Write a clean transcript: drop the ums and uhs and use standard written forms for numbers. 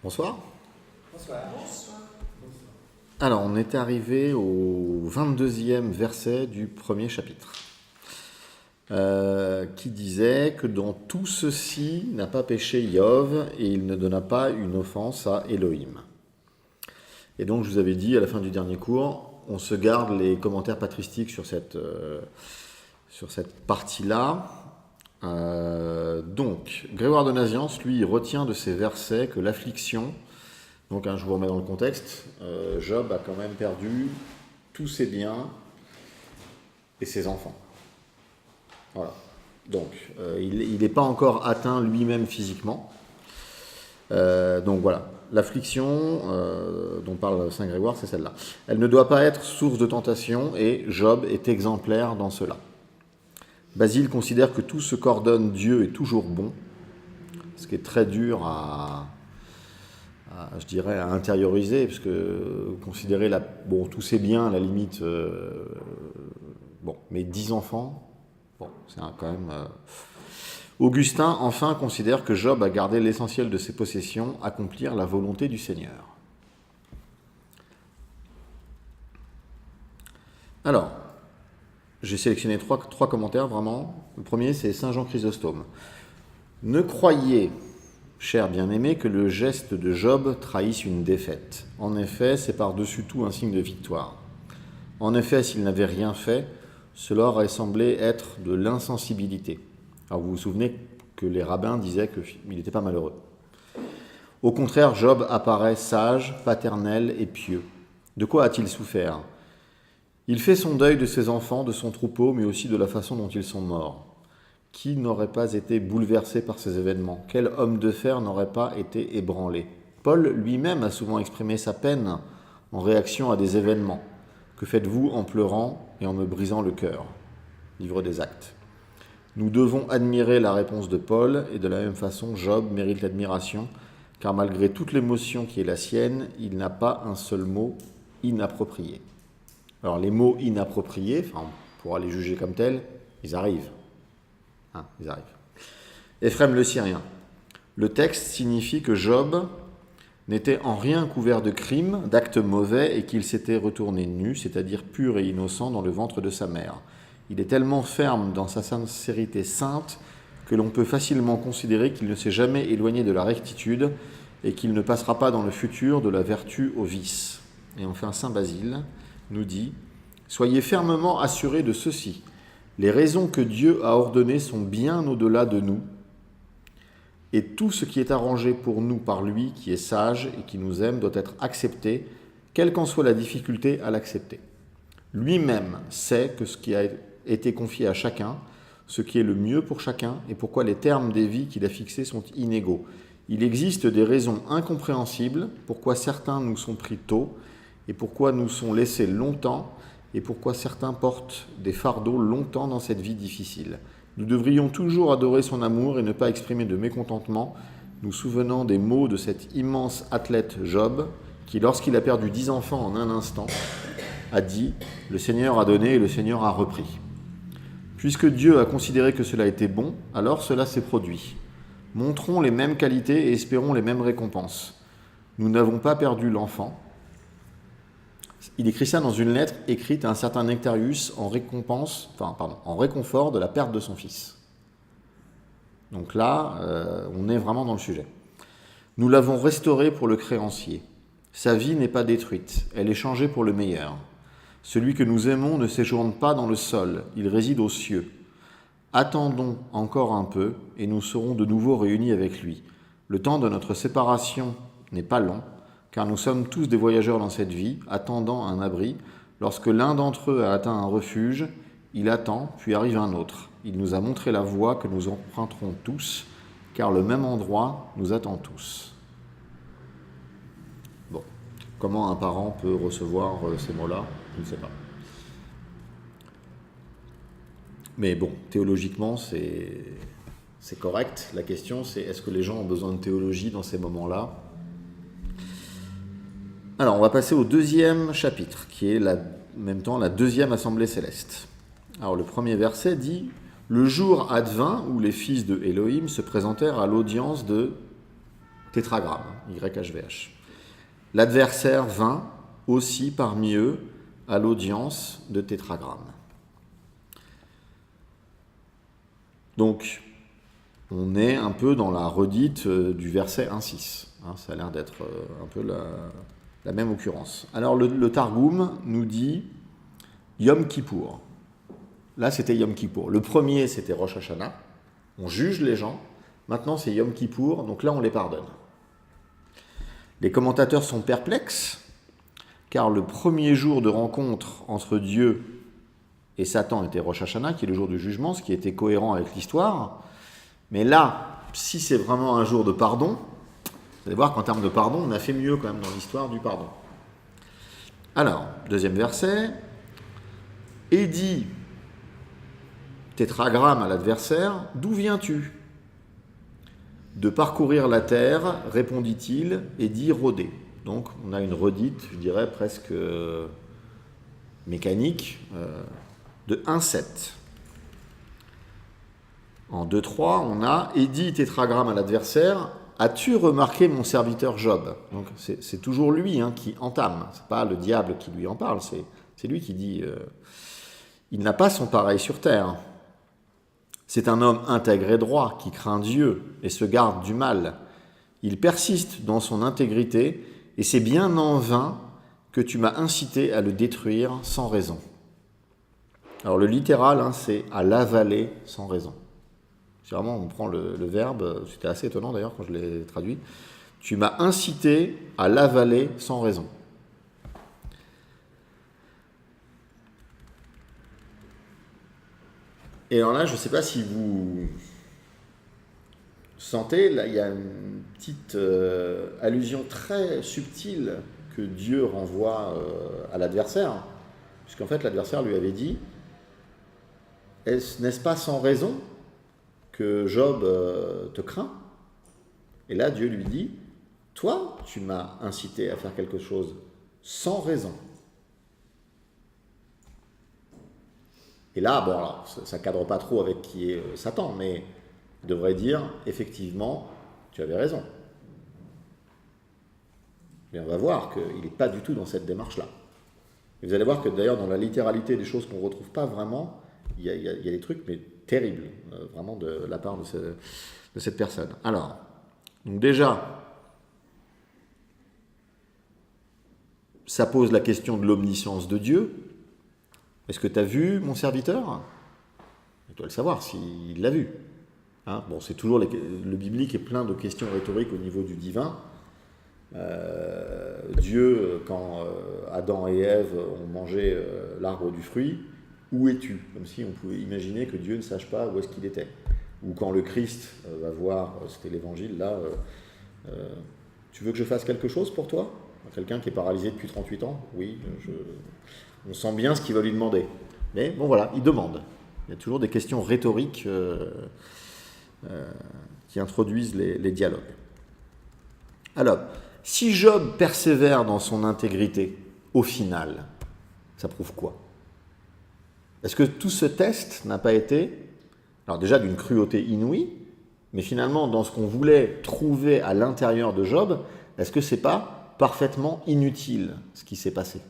Bonsoir. Bonsoir. Alors, on est arrivé au 22e verset du premier chapitre, qui disait que dans tout ceci n'a pas péché Iov et il ne donna pas une offense à Elohim. Et donc, je vous avais dit à la fin du dernier cours, on se garde les commentaires patristiques sur cette partie-là. Donc, Grégoire de Nazianze, lui, retient de ces versets que l'affliction, donc je vous remets dans le contexte, Job a quand même perdu tous ses biens et ses enfants. Voilà. Donc, il n'est pas encore atteint lui-même physiquement. Donc voilà, l'affliction dont parle Saint Grégoire, c'est celle-là. Elle ne doit pas être source de tentation et Job est exemplaire dans cela. Basile considère que tout ce qu'ordonne Dieu est toujours bon, ce qui est très dur à intérioriser, parce que considérer tous ces biens, à la limite, mais 10 enfants, c'est quand même... Augustin, enfin, considère que Job a gardé l'essentiel de ses possessions, accomplir la volonté du Seigneur. Alors, j'ai sélectionné trois commentaires, vraiment. Le premier, c'est Saint Jean Chrysostome. Ne croyez, chers bien-aimés, que le geste de Job trahisse une défaite. En effet, c'est par-dessus tout un signe de victoire. En effet, s'il n'avait rien fait, cela aurait semblé être de l'insensibilité. Alors vous vous souvenez que les rabbins disaient qu'il n'était pas malheureux. Au contraire, Job apparaît sage, paternel et pieux. De quoi a-t-il souffert ? Il fait son deuil de ses enfants, de son troupeau, mais aussi de la façon dont ils sont morts. Qui n'aurait pas été bouleversé par ces événements ? Quel homme de fer n'aurait pas été ébranlé ? Paul lui-même a souvent exprimé sa peine en réaction à des événements. Que faites-vous en pleurant et en me brisant le cœur ? Livre des Actes. Nous devons admirer la réponse de Paul, et de la même façon, Job mérite l'admiration, car malgré toute l'émotion qui est la sienne, il n'a pas un seul mot inapproprié. Alors les mots inappropriés, on pourra les juger comme tels, ils arrivent. Ils arrivent. Éphrem le Syrien. Le texte signifie que Job n'était en rien couvert de crimes, d'actes mauvais, et qu'il s'était retourné nu, c'est-à-dire pur et innocent, dans le ventre de sa mère. Il est tellement ferme dans sa sincérité sainte que l'on peut facilement considérer qu'il ne s'est jamais éloigné de la rectitude et qu'il ne passera pas dans le futur de la vertu au vice. Et enfin, Saint Basile nous dit « Soyez fermement assurés de ceci. Les raisons que Dieu a ordonnées sont bien au-delà de nous, et tout ce qui est arrangé pour nous par lui, qui est sage et qui nous aime, doit être accepté, quelle qu'en soit la difficulté à l'accepter. Lui-même sait que ce qui a été confié à chacun, ce qui est le mieux pour chacun, et pourquoi les termes des vies qu'il a fixés sont inégaux. Il existe des raisons incompréhensibles, pourquoi certains nous sont pris tôt, et pourquoi nous sont laissés longtemps, et pourquoi certains portent des fardeaux longtemps dans cette vie difficile. Nous devrions toujours adorer son amour et ne pas exprimer de mécontentement, nous souvenant des mots de cet immense athlète Job, qui, lorsqu'il a perdu 10 enfants en un instant, a dit « Le Seigneur a donné et le Seigneur a repris ». Puisque Dieu a considéré que cela était bon, alors cela s'est produit. Montrons les mêmes qualités et espérons les mêmes récompenses. Nous n'avons pas perdu l'enfant. Il écrit ça dans une lettre écrite à un certain Nectarius en réconfort de la perte de son fils. Donc là, on est vraiment dans le sujet. Nous l'avons restauré pour le créancier. Sa vie n'est pas détruite, elle est changée pour le meilleur. Celui que nous aimons ne séjourne pas dans le sol, il réside aux cieux. Attendons encore un peu et nous serons de nouveau réunis avec lui. Le temps de notre séparation n'est pas long, car nous sommes tous des voyageurs dans cette vie, attendant un abri. Lorsque l'un d'entre eux a atteint un refuge, il attend, puis arrive un autre. Il nous a montré la voie que nous emprunterons tous, car le même endroit nous attend tous. Bon, comment un parent peut recevoir ces mots-là ? Je ne sais pas. Mais bon, théologiquement, c'est correct. La question, c'est est-ce que les gens ont besoin de théologie dans ces moments-là ? Alors, on va passer au deuxième chapitre, qui est en même temps la deuxième assemblée céleste. Alors, le premier verset dit « Le jour advint où les fils de Elohim se présentèrent à l'audience de tétragramme, YHVH. L'adversaire vint aussi parmi eux à l'audience de tétragramme. Donc, on est un peu dans la redite du verset 1.6. Ça a l'air d'être un peu la même occurrence. Alors, le Targum nous dit Yom Kippour. Là, c'était Yom Kippour. Le premier, c'était Rosh Hashanah. On juge les gens. Maintenant, c'est Yom Kippour. Donc là, on les pardonne. Les commentateurs sont perplexes, car le premier jour de rencontre entre Dieu et Satan était Rosh Hashanah, qui est le jour du jugement, ce qui était cohérent avec l'histoire. Mais là, si c'est vraiment un jour de pardon, vous allez voir qu'en termes de pardon, on a fait mieux quand même dans l'histoire du pardon. Alors, deuxième verset. Et dit, tétragramme à l'adversaire, d'où viens-tu ? De parcourir la terre, répondit-il, et dit rôder. Donc, on a une redite, je dirais presque mécanique, de 1,7. En 2,3, on a « Et dit tétragramme à l'adversaire, as-tu remarqué mon serviteur Job ?» Donc, c'est toujours lui qui entame. Ce n'est pas le diable qui lui en parle, c'est lui qui dit il n'a pas son pareil sur terre. C'est un homme intègre et droit qui craint Dieu et se garde du mal. Il persiste dans son intégrité et c'est bien en vain que tu m'as incité à le détruire sans raison. » Alors le littéral, c'est « à l'avaler sans raison ». C'est vraiment, on prend le verbe, c'était assez étonnant d'ailleurs quand je l'ai traduit. « Tu m'as incité à l'avaler sans raison ». Et alors là, je ne sais pas si vous sentez, là, il y a une petite allusion très subtile que Dieu renvoie à l'adversaire, puisqu'en fait, l'adversaire lui avait dit « N'est-ce pas sans raison que Job te craint ?» Et là, Dieu lui dit « Toi, tu m'as incité à faire quelque chose sans raison. » Et là, bon, alors, ça ne cadre pas trop avec qui est Satan, mais il devrait dire, effectivement, tu avais raison. Mais on va voir qu'il n'est pas du tout dans cette démarche-là. Et vous allez voir que d'ailleurs, dans la littéralité des choses qu'on ne retrouve pas vraiment, il y a des trucs, mais terribles, vraiment de la part de cette personne. Alors, donc déjà, ça pose la question de l'omniscience de Dieu. Est-ce que tu as vu mon serviteur ? Tu dois le savoir s'il l'a vu. Bon, c'est toujours le biblique est plein de questions rhétoriques au niveau du divin. Dieu, quand Adam et Ève ont mangé l'arbre du fruit, où es-tu ? Comme si on pouvait imaginer que Dieu ne sache pas où est-ce qu'il était. Ou quand le Christ va voir, c'était l'évangile là, tu veux que je fasse quelque chose pour toi ? Quelqu'un qui est paralysé depuis 38 ans ? Oui, on sent bien ce qu'il va lui demander. Mais bon voilà, il demande. Il y a toujours des questions rhétoriques qui introduisent les dialogues. Alors, si Job persévère dans son intégrité, au final, ça prouve quoi ? Est-ce que tout ce test n'a pas été, alors déjà d'une cruauté inouïe, mais finalement dans ce qu'on voulait trouver à l'intérieur de Job, est-ce que c'est pas parfaitement inutile ce qui s'est passé ?